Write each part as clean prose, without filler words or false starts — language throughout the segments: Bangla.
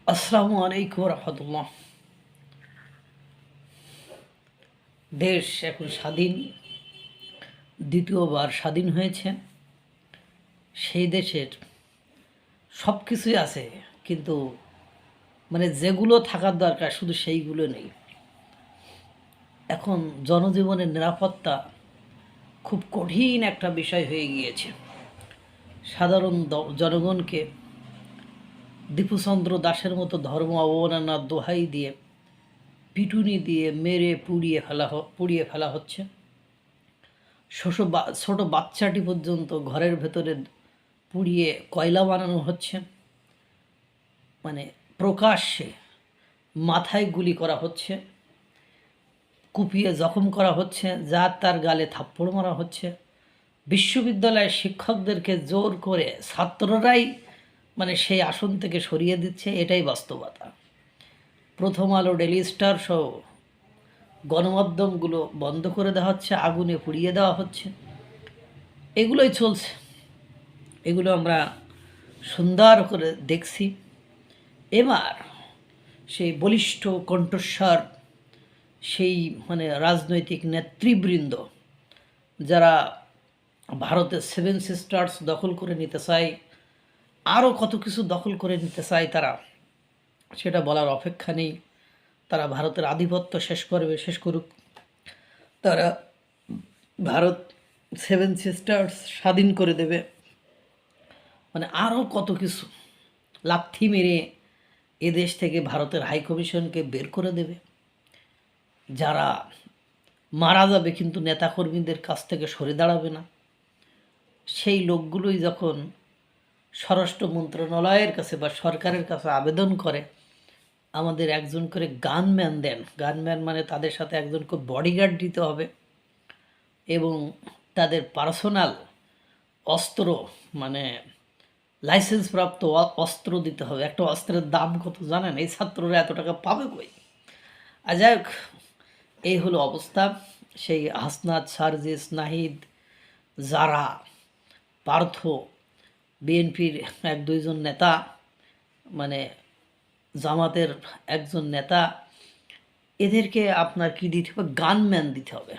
আসসালামু আলাইকুম রহমতুল্লাহ। দেশ এখন স্বাধীন, দ্বিতীয়বার স্বাধীন হয়েছে। সেই দেশের সব কিছুই আছে, কিন্তু যেগুলো থাকার দরকার শুধু সেইগুলো নেই। এখন জনজীবনের নিরাপত্তা খুব কঠিন একটা বিষয় হয়ে গিয়েছে। সাধারণ জনগণকে দীপুচন্দ্র দাসের মতো ধর্ম অবমাননার দোহাই দিয়ে, পিটুনি দিয়ে মেরে পুড়িয়ে ফেলা হচ্ছে। ছোট বাচ্চাটি পর্যন্ত ঘরের ভেতরে পুড়িয়ে কয়লা বানানো হচ্ছে। প্রকাশ্যে মাথায় গুলি করা হচ্ছে, কুপিয়ে জখম করা হচ্ছে, যার তার গালে থাপ্পড় মারা হচ্ছে। বিশ্ববিদ্যালয়ের শিক্ষকদেরকে জোর করে ছাত্ররাই সেই আসন থেকে সরিয়ে দিচ্ছে। এটাই বাস্তবতা। প্রথম আলো, ডেইলি স্টার সহ গণমাধ্যমগুলো বন্ধ করে দেওয়া হচ্ছে, আগুনে পুড়িয়ে দেওয়া হচ্ছে। এগুলোই চলছে, এগুলো আমরা সুন্দর করে দেখছি। এবার সেই বলিষ্ঠ কণ্ঠস্বর, সেই রাজনৈতিক নেতৃবৃন্দ যারা ভারতের 7 সিস্টার্স দখল করে নিতে চায়, আরও কত কিছু দখল করে নিতে চায়, তারা সেটা বলার অপেক্ষা নেই। তারা ভারতের আধিপত্য শেষ করুক। তারা ভারত 7 সিস্টার্স স্বাধীন করে দেবে, আরও কত কিছু লাথি মেরে এদেশ থেকে ভারতের হাইকমিশনকে বের করে দেবে। যারা মারা যাবে কিন্তু নেতাকর্মীদের কাছ থেকে সরে দাঁড়াবে না। সেই লোকগুলোই যখন স্বরাষ্ট্র মন্ত্রণালয়ের কাছে বা সরকারের কাছে আবেদন করে আমাদের একজন করে গানম্যান দেন, গানম্যান তাদের সাথে একজন করে বডিগার্ড দিতে হবে এবং তাদের পার্সোনাল অস্ত্র লাইসেন্সপ্রাপ্ত অস্ত্র দিতে হবে। একটা অস্ত্রের দাম কত জানেন? এই ছাত্ররা এত টাকা পাবে কই? আর যাই হোক, এই হলো অবস্থা। সেই হাসনাত, সার্জিস, নাহিদ, যারা পার্থ, বিএনপির 1-2জন নেতা, জামাতের একজন নেতা, এদেরকে আপনার কি দিতে হবে? গানম্যান দিতে হবে।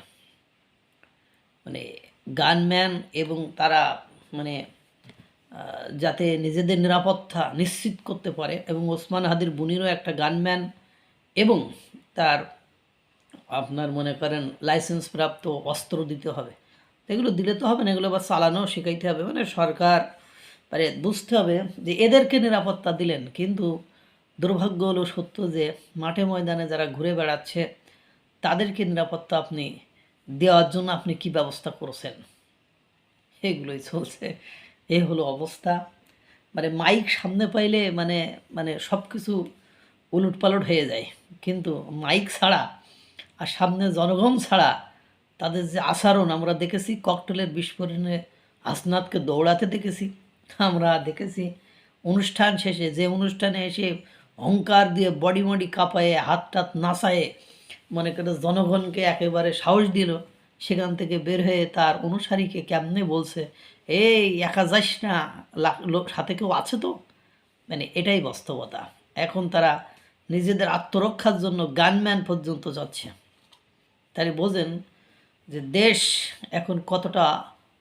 গানম্যান, এবং তারা যাতে নিজেদের নিরাপত্তা নিশ্চিত করতে পারে। এবং ওসমান হাদির বুনিরও একটা গানম্যান এবং তার আপনার মনে করেন লাইসেন্সপ্রাপ্ত অস্ত্র দিতে হবে। এগুলো দিলে তো হবে না, এগুলো আবার চালানোও শেখাইতে হবে। সরকার বুঝতে হবে যে এদেরকে নিরাপত্তা দিলেন, কিন্তু দুর্ভাগ্য হলো সত্য যে মাঠে ময়দানে যারা ঘুরে বেড়াচ্ছে তাদেরকে নিরাপত্তা আপনি দেওয়ার জন্য আপনি কি ব্যবস্থা করেছেন? এগুলোই চলছে। এ হলো অবস্থা। মাইক সামনে পাইলে সব কিছু উলটপালট হয়ে যায়, কিন্তু মাইক ছাড়া আর সামনে জনগণ ছাড়া তাদের যে আচরণ আমরা দেখেছি। ককটেলের বিস্ফোরণে হাসনাতকে দৌড়াতে দেখেছি, আমরা দেখেছি অনুষ্ঠান শেষে, যে অনুষ্ঠানে এসে অহংকার দিয়ে বডি কাঁপায়ে হাত টাত নাচায়ে মনে করে জনগণকে একেবারে সাহস দিল, সেখান থেকে বের হয়ে তার অনুসারীকে কেমনে বলছে, এই একা যাস না, সাথে কেউ আছে তো। এটাই বাস্তবতা। এখন তারা নিজেদের আত্মরক্ষার জন্য গানম্যান পর্যন্ত যাচ্ছে। তাই বোঝেন যে দেশ এখন কতটা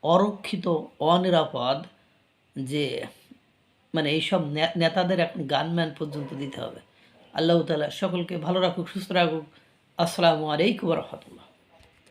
অরক্ষিত, অনিরাপদ, যে এইসব নেতাদের এখন গানম্যান পর্যন্ত দিতে হবে। আল্লাহ তাআলা সকলকে ভালো রাখুক, সুস্থ রাখুক। আসসালামু আলাইকুম রহমতুল্লাহ।